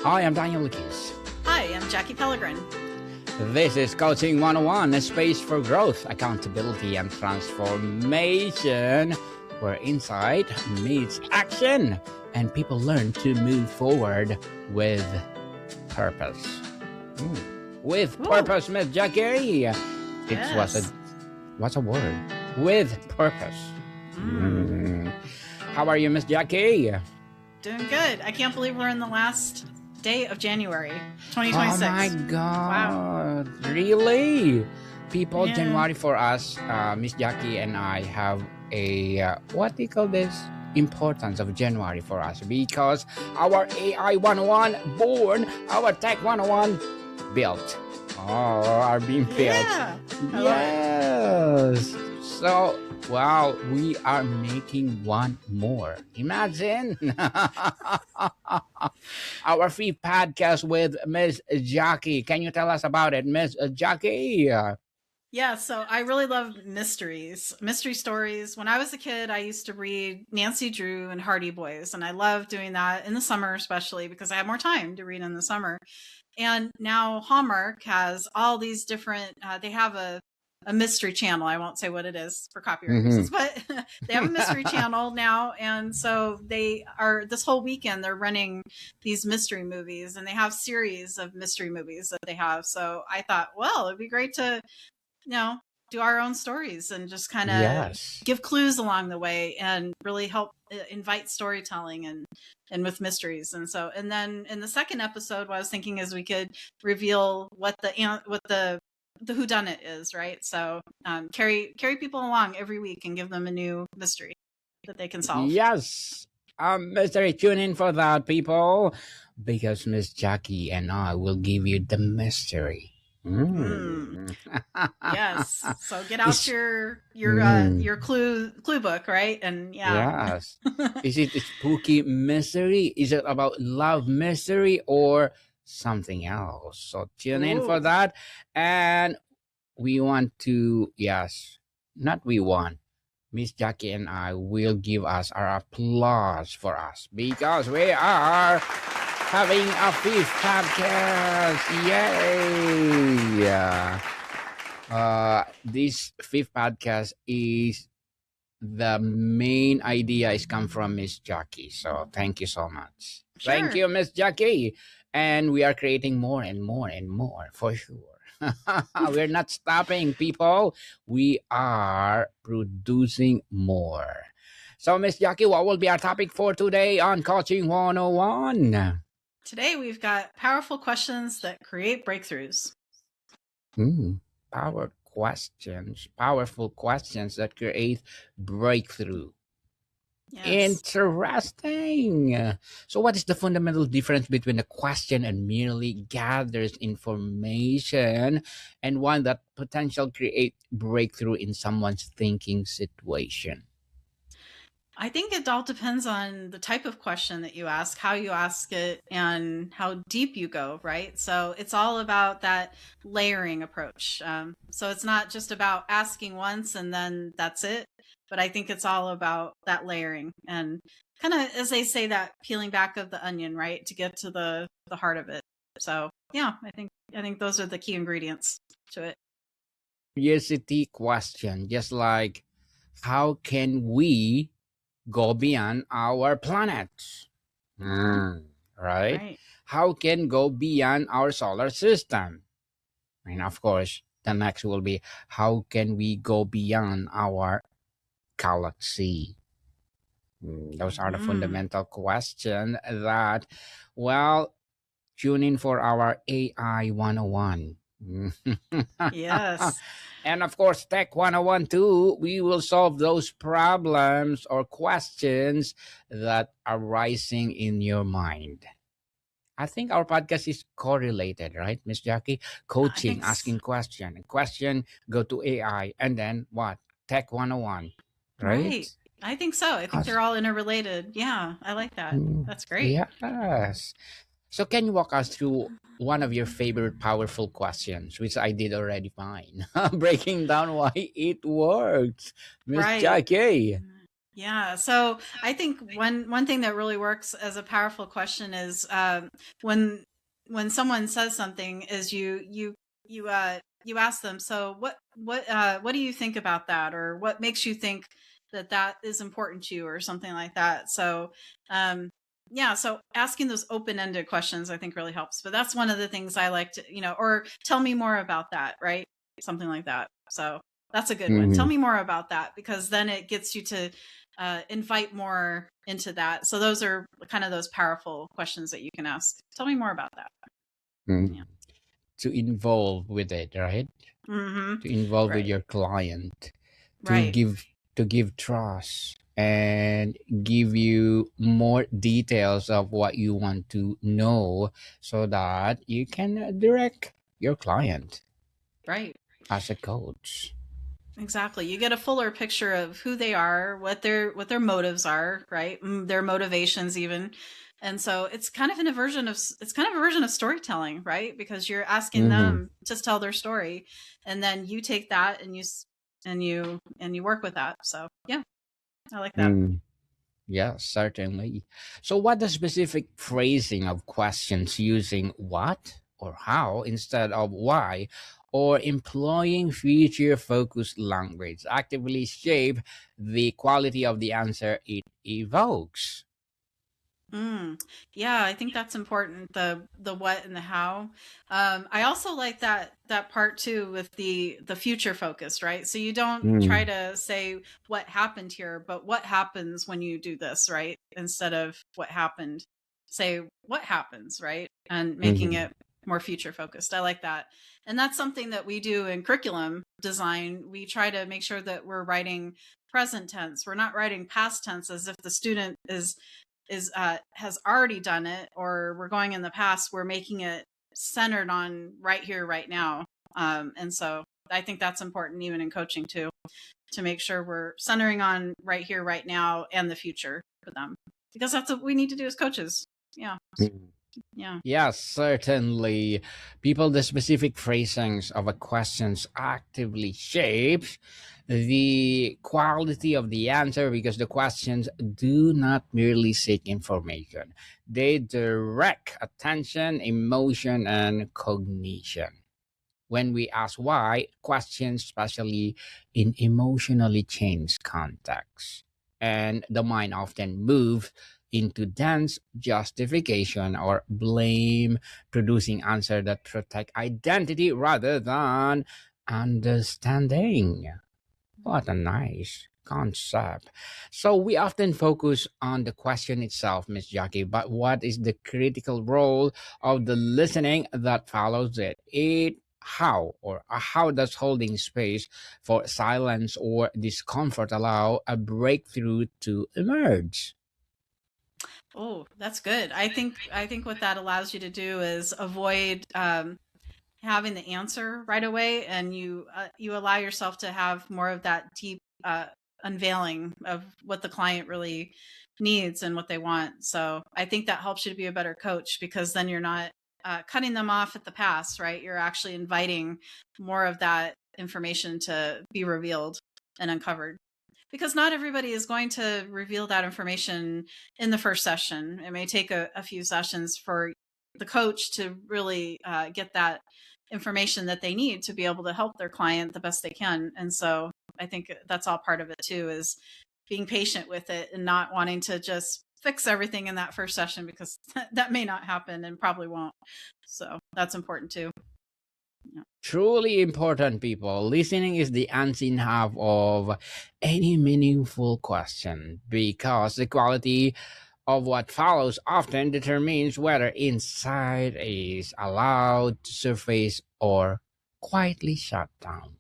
Hi, I'm Daniel Lucas. Hi, I'm Jackie Pellegrin. This is Coaching 101, a space for growth, accountability, and transformation, where insight meets action and people learn to move forward with purpose. With purpose, Miss Jackie. Yes. What's a word? With purpose. How are you, Miss Jackie? Doing good. I can't believe we're in the last day of January 2026. Oh my God. Wow. Really? People, Yeah. January for us, Miss Jackie and I have a, what do you call this? Importance of January for us, because our AI 101 born, our Tech 101 built. Are being built. Yeah. Yes. So, wow, we are making one more. Imagine. Our free podcast with Miss Jackie. Can you tell us about it, Miss Jackie? Yeah, so I really love mystery stories. When I was a kid, I used to read Nancy Drew and Hardy Boys, and I love doing that in the summer, especially because I have more time to read in the summer. And now Hallmark has all these different, they have a mystery channel. I won't say what it is for copyright reasons, but they have a mystery channel now. And so they are, this whole weekend, they're running these mystery movies, and they have series of mystery movies that they have. So I thought, well, it'd be great to, do our own stories and just kind of give clues along the way and really help invite storytelling and with mysteries. And so, and then in the second episode, what I was thinking is we could reveal what the whodunit is, right? So carry people along every week and give them a new mystery that they can solve. Yes. Mystery, tune in for that, people, because Miss Jackie and I will give you the mystery. Yes. So get out your clue book, right? And Yes. Is it a spooky mystery? Is it about love mystery or something else? So tune in for that. And we want to, Miss Jackie and I will give us our applause for us because we are having a fifth podcast. Yay! This fifth podcast is the main idea is come from Miss Jackie. So thank you so much. Sure. Thank you, Miss Jackie. And we are creating more and more and more for sure. We're not stopping, people. We are producing more. So, Miss Jackie, what will be our topic for today on Coaching 101? Today, we've got powerful questions that create breakthroughs. Powerful questions that create breakthrough. Yes. Interesting. So what is the fundamental difference between a question and merely gathers information and one that potential create breakthrough in someone's thinking situation? I think it all depends on the type of question that you ask, how you ask it, and how deep you go, right? So it's all about that layering approach. So it's not just about asking once and then that's it, but I think it's all about that layering and kind of, as they say, that peeling back of the onion, right, to get to the heart of it. So yeah, I think those are the key ingredients to it. Curiosity question, just like how can we go beyond our planet? Right? How can go beyond our solar system? And of course, the next will be how can we go beyond our galaxy? Those are the fundamental questions that, well, tune in for our AI 101. Yes. And of course, Tech 101 too, we will solve those problems or questions that are rising in your mind. I think our podcast is correlated, right, Miss Jackie? Coaching, asking question, go to AI, and then what? Tech 101, right? I think so. I think they're all interrelated. Yeah, I like that. That's great. Yes. So can you walk us through one of your favorite powerful questions, which I did already fine, breaking down why it works, Miss Jackie? Yeah. So I think one thing that really works as a powerful question is when when someone says something, is you ask them, so what do you think about that, or what makes you think that that is important to you, or something like that. So um, yeah, so asking those open-ended questions I think really helps. But that's one of the things I like to, or tell me more about that, right? Something like that. So that's a good one. Tell Hmm. me more about that, because then it gets you to invite more into that. So those are kind of those powerful questions that you can ask. Tell me more about that. Yeah. To involve with it, right? Mm-hmm. To involve with Right. your client, to Right. give to give trust and give you more details of what you want to know so that you can direct your client Right. as a coach. Exactly. You get a fuller picture of who they are, what their motives are, right? Their motivations even. And so it's kind of a version of storytelling, right? Because you're asking Mm-hmm. them to tell their story, and then you take that and you work with that. So, yeah, I like that. Mm. Yes, certainly. So, what the specific phrasing of questions using what or how instead of why, or employing future focused language actively shape the quality of the answer it evokes? Mm. Yeah, I think that's important. The what and the how. I also like that part too with the future focused, right? So you don't try Mm. to say what happened here, but what happens when you do this, right? Instead of what happened, say what happens, right? And making Mm-hmm. it more future focused. I like that. And that's something that we do in curriculum design. We try to make sure that we're writing present tense. We're not writing past tense as if the student is has already done it, or we're going in the past. We're making it centered on right here, right now. And so I think that's important even in coaching too, to make sure we're centering on right here, right now, and the future for them, because that's what we need to do as coaches. Yeah. Yeah. Yes, certainly. People, the specific phrasings of a questions actively shapes the quality of the answer because the questions do not merely seek information. They direct attention, emotion, and cognition. When we ask why, questions, especially in emotionally changed contexts, and the mind often moves into dense justification or blame, producing answers that protect identity rather than understanding. What a nice concept. So we often focus on the question itself, Miss Jackie, but what is the critical role of the listening that follows it? How does holding space for silence or discomfort allow a breakthrough to emerge? Oh, that's good. I think what that allows you to do is avoid having the answer right away, and you allow yourself to have more of that deep unveiling of what the client really needs and what they want. So I think that helps you to be a better coach, because then you're not cutting them off at the pass, right? You're actually inviting more of that information to be revealed and uncovered, because not everybody is going to reveal that information in the first session. It may take a few sessions for the coach to really get that information that they need to be able to help their client the best they can. And so I think that's all part of it too, is being patient with it and not wanting to just fix everything in that first session, because that may not happen and probably won't. So that's important too. Yeah. Truly important, people. Listening is the unseen half of any meaningful question because the quality of what follows often determines whether insight is allowed to surface or quietly shut down.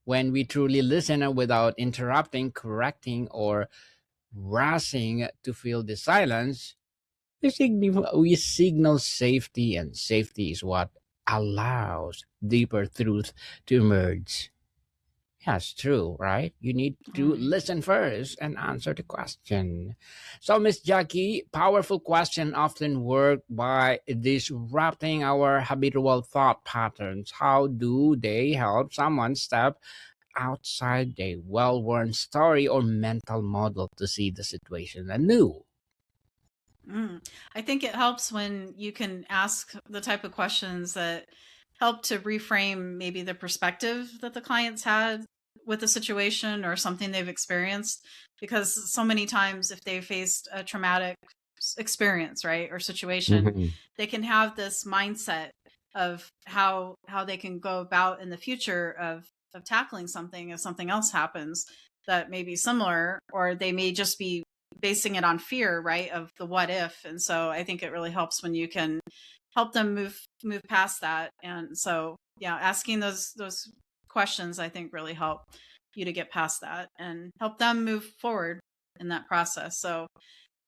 When we truly listen without interrupting, correcting, or rushing to fill the silence, we signal safety, and safety is what allows deeper truth to emerge. Yes, true, right? You need All to right. listen first and answer the question. So, Miss Jackie, powerful question often work by disrupting our habitual thought patterns. How do they help someone step outside a well worn story or mental model to see the situation anew. Mm. I think it helps when you can ask the type of questions that help to reframe maybe the perspective that the clients had with the situation or something they've experienced. Because so many times, if they faced a traumatic experience, right, or situation, Mhm. they can have this mindset of how they can go about in the future of tackling something if something else happens that may be similar, or they may just be basing it on fear, right, of the what if. And so I think it really helps when you can help them move past that. And so yeah, asking those questions I think really help you to get past that and help them move forward in that process. So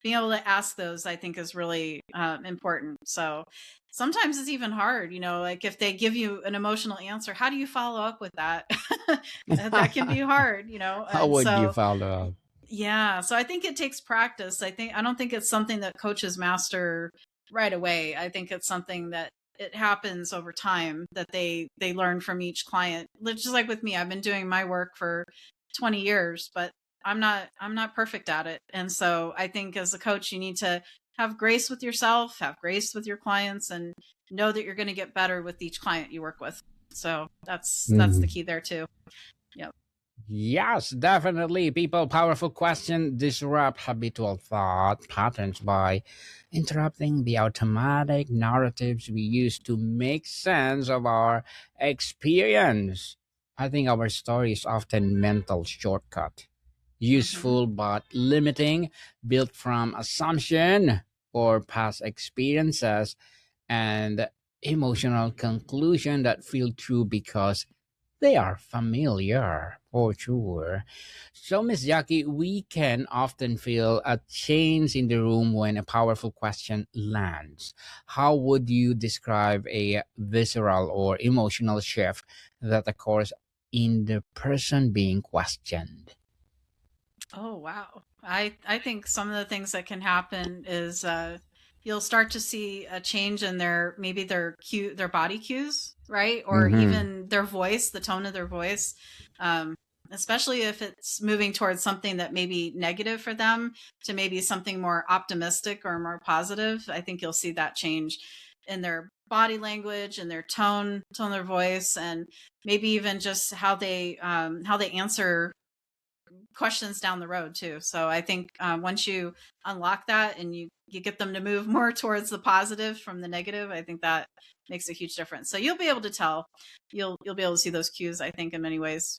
being able to ask those I think is really important. So sometimes it's even hard, like if they give you an emotional answer, how do you follow up with that? That can be hard, How and would you so follow up? yeah, so I think it takes practice. I don't think it's something that coaches master right away. I think it's something that it happens over time, that they learn from each client. Just like with me, I've been doing my work for 20 years, but I'm not perfect at it. And so I think as a coach you need to have grace with yourself, have grace with your clients, and know that you're going to get better with each client you work with. So that's the Mhm. key there too. Yep. Yes, definitely. People, powerful question disrupt habitual thought patterns by interrupting the automatic narratives we use to make sense of our experience. I think our story is often mental shortcut, Mhm. useful but limiting, built from assumption or past experiences and emotional conclusion that feel true because they are familiar for sure. So, Miss Jackie, we can often feel a change in the room when a powerful question lands. How would you describe a visceral or emotional shift that occurs in the person being questioned? Oh wow. I think some of the things that can happen is you'll start to see a change in their body cues, right? Or Mm-hmm. even their voice, the tone of their voice. Um Especially if it's moving towards something that may be negative for them to maybe something more optimistic or more positive. I think you'll see that change in their body language and their tone of their voice, and maybe even just how they answer questions down the road too. So I think once you unlock that and you get them to move more towards the positive from the negative, I think that makes a huge difference. So you'll be able to tell, you'll be able to see those cues, I think, in many ways.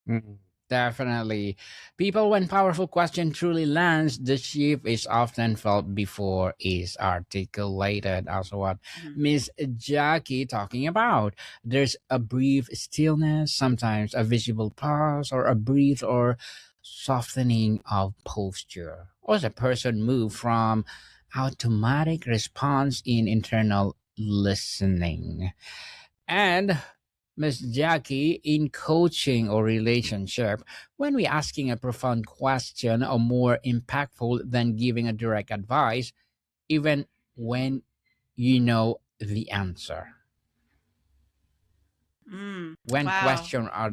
Mm, definitely. People, when powerful question truly lands, the shift is often felt before is articulated. Also, what Mhm. Miss Jackie talking about. There's a brief stillness, sometimes a visible pause, or a breathe or softening of posture. Or the person move from automatic response in internal listening. And Miss Jackie, in coaching or relationship, when we asking a profound question are more impactful than giving a direct advice, even when you know the answer. When Wow. question are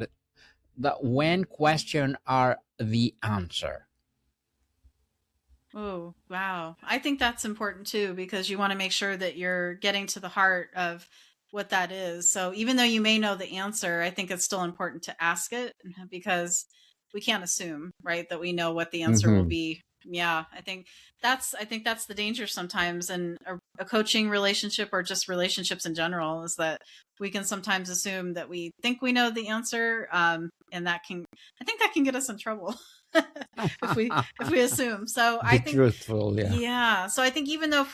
when question are the answer. Oh, wow. I think that's important too, because you want to make sure that you're getting to the heart of what that is. So even though you may know the answer, I think it's still important to ask it, because we can't assume, right, that we know what the answer will Mm-hmm. be. Yeah, I think that's the danger sometimes in a coaching relationship or just relationships in general, is that we can sometimes assume that we think we know the answer, and I think that can get us in trouble. if we assume. So Be I think, truthful, yeah. yeah. So I think even though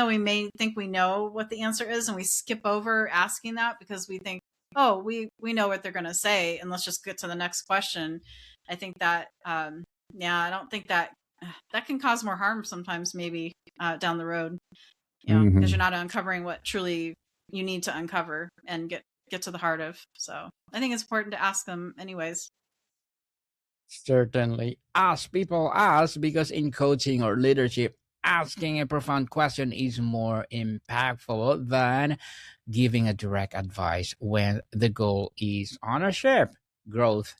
we may think we know what the answer is, and we skip over asking that because we think, oh, we know what they're going to say, and let's just get to the next question. I think that yeah, I don't think that can cause more harm sometimes, maybe down the road, because you're Mm-hmm. not uncovering what truly you need to uncover and get to the heart of. So I think it's important to ask them anyways. Certainly. Ask people ask because in coaching or leadership, asking a profound question is more impactful than giving a direct advice when the goal is ownership. growth,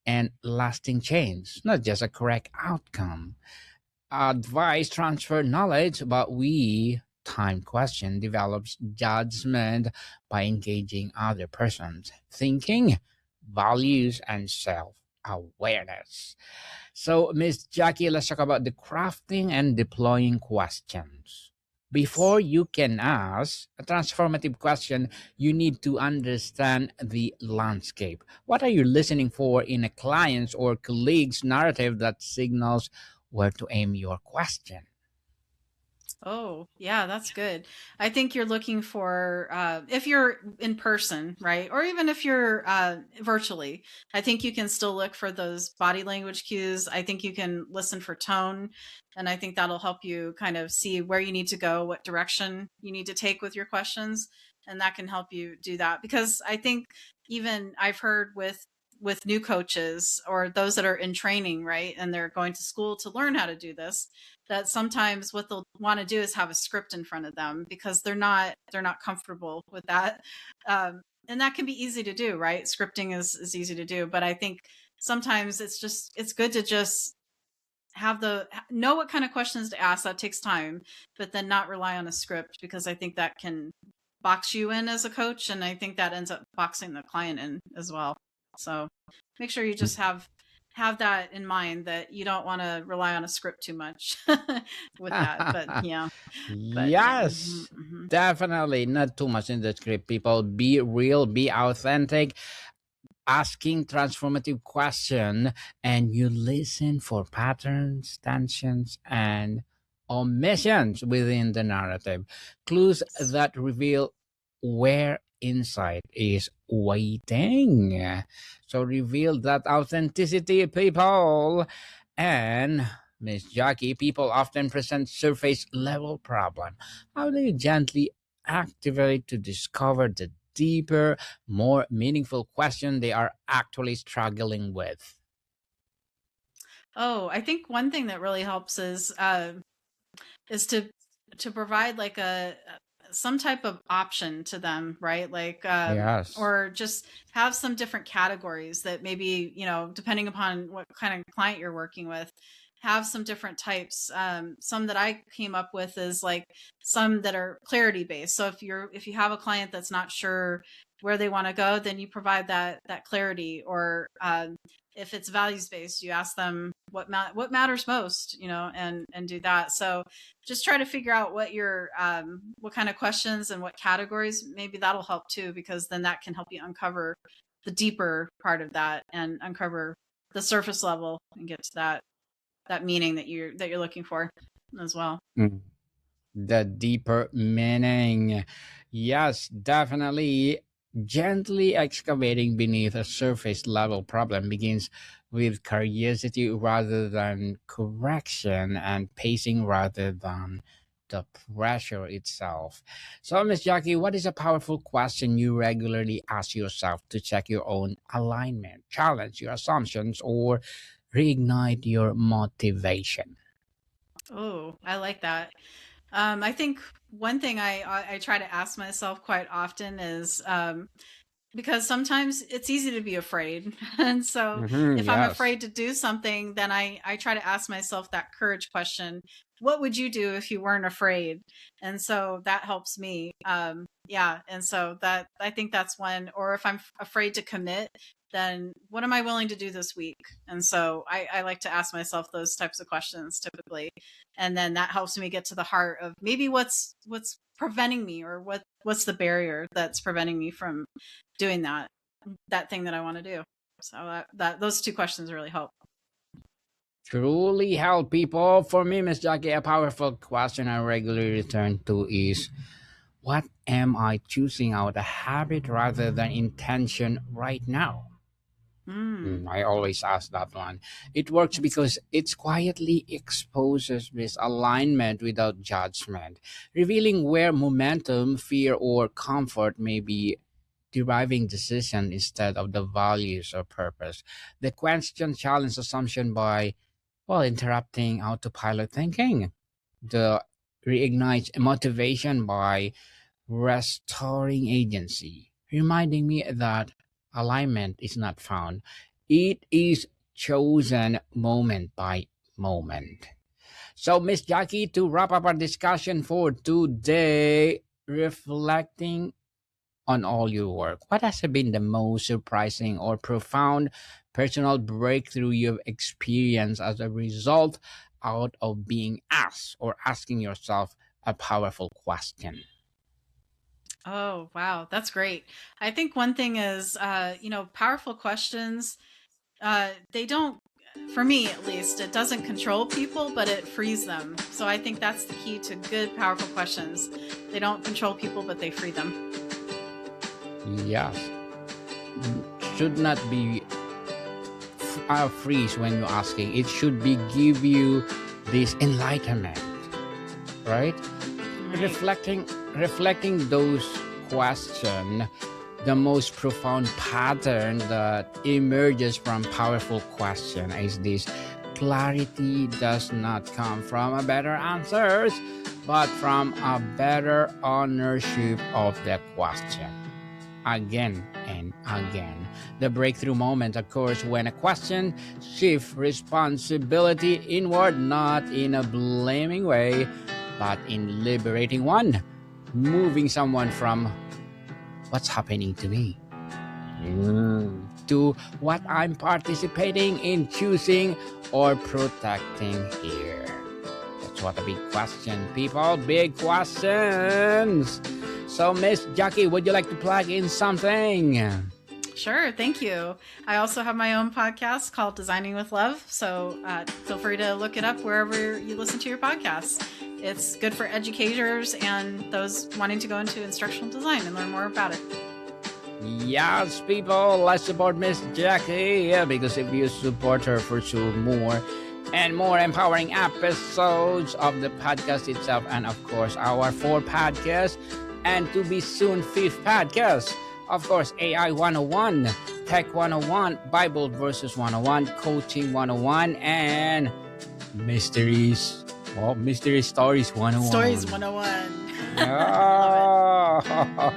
and lasting change, not just a correct outcome. Advice transfer knowledge, but we time question develops judgment by engaging other persons thinking, values, and self-awareness. So, Miss Jackie, let's talk about the crafting and deploying questions. Before you can ask a transformative question, you need to understand the landscape. What are you listening for in a client's or colleague's narrative that signals where to aim your question? Oh, yeah, that's good. I think you're looking for, if you're in person, right? Or even if you're virtually, I think you can still look for those body language cues. I think you can listen for tone. And I think that'll help you kind of see where you need to go, what direction you need to take with your questions. And that can help you do that. Because I think even I've heard with new coaches or those that are in training, right? And they're going to school to learn how to do this, that sometimes what they'll want to do is have a script in front of them because they're not comfortable with that, and that can be easy to do, right? Scripting is easy to do, but I think sometimes it's good to just know what kind of questions to ask. That takes time, but then not rely on a script, because I think that can box you in as a coach, and I think that ends up boxing the client in as well. So make sure you just have that in mind, that you don't want to rely on a script too much with that. But yeah. Yes, definitely not too much in the script. People, be real, be authentic, asking transformative question, and you listen for patterns, tensions, and omissions within the narrative, clues that reveal where insight is waiting. So reveal that authenticity, people. And Miss Jackie, people often present surface level problem. How do you gently activate to discover the deeper, more meaningful question they are actually struggling with? Oh, I think one thing that really helps is to provide like a some type of option to them, right? Like Yes. or just have some different categories that maybe, depending upon what kind of client you're working with, have some different types. Some that I came up with is like some that are clarity based. So if you have a client that's not sure where they want to go, then you provide that clarity. Or if it's values based, you ask them what matters most, and do that. So just try to figure out what kind of questions and what categories. Maybe that'll help too, because then that can help you uncover the deeper part of that, and uncover the surface level, and get to that meaning that you're looking for as well. Mm. The deeper meaning. Yes, definitely. Gently excavating beneath a surface level problem begins with curiosity rather than correction, and pacing rather than the pressure itself. So, Miss Jackie, what is a powerful question you regularly ask yourself to check your own alignment, challenge your assumptions, or reignite your motivation? Oh, I like that. I think one thing I try to ask myself quite often is, because sometimes it's easy to be afraid. And so if I'm Yes. afraid to do something, then I try to ask myself that courage question: what would you do if you weren't afraid? And so that helps me. Yeah. And so that, I think that's one. Or if I'm afraid to commit, then what am I willing to do this week? And so I like to ask myself those types of questions typically. And then that helps me get to the heart of maybe what's preventing me, or what's the barrier that's preventing me from doing that thing that I want to do. So that those two questions really help. Truly help people. For me, Miss Jackie, a powerful question I regularly return to is, what am I choosing out a habit rather than intention right now? Mm, I always ask that one. It works that's because it quietly exposes misalignment without judgment, revealing where momentum, fear, or comfort may be deriving decision instead of the values or purpose. The question challenges assumption by, well, interrupting autopilot thinking. The reignites motivation by restoring agency, reminding me that alignment is not found. It is chosen moment by moment. So, Miss Jackie, to wrap up our discussion for today, reflecting on all your work, what has been the most surprising or profound personal breakthrough you've experienced as a result out of being asked or asking yourself a powerful question? Oh, wow. That's great. I think one thing is, powerful questions, they don't, for me at least, it doesn't control people, but it frees them. So I think that's the key to good, powerful questions. They don't control people, but they free them. Yes. Should not be freeze when you're asking. It should be give you this enlightenment, right? Right. Reflecting those questions, the most profound pattern that emerges from powerful question is this: clarity does not come from a better answers, but from a better ownership of the question. Again and again, the breakthrough moment occurs when a question shifts responsibility inward, not in a blaming way, but in liberating one, moving someone from what's happening to me to what I'm participating in, choosing, or protecting here. That's what a big question, people. Big questions. So, Miss Jackie, would you like to plug in something? Sure, thank you. I also have my own podcast called Designing with Love, so feel free to look it up wherever you listen to your podcasts. It's good for educators and those wanting to go into instructional design and learn more about it. Yes, people, let's support Miss Jackie, because if you support her for sure, more and more empowering episodes of the podcast itself, and of course our 4 podcasts, and to be soon 5th podcast. Of course, AI 101, Tech 101, Bible Verses 101, Coaching 101, and Mysteries. Well, Mystery Stories 101. Stories 101. Oh.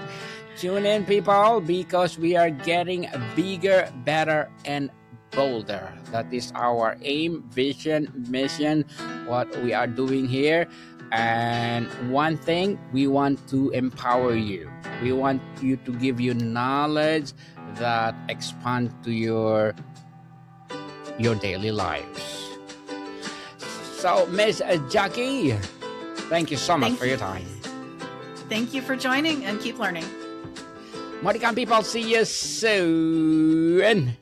Tune in, people, because we are getting bigger, better, and bolder. That is our aim, vision, mission, what we are doing here. And one thing, we want to empower you. We want you to give you knowledge that expand to your daily lives. So, Miss Jackie, thank you so much for your time. Thank you for joining, and keep learning. Maricam people, see you soon.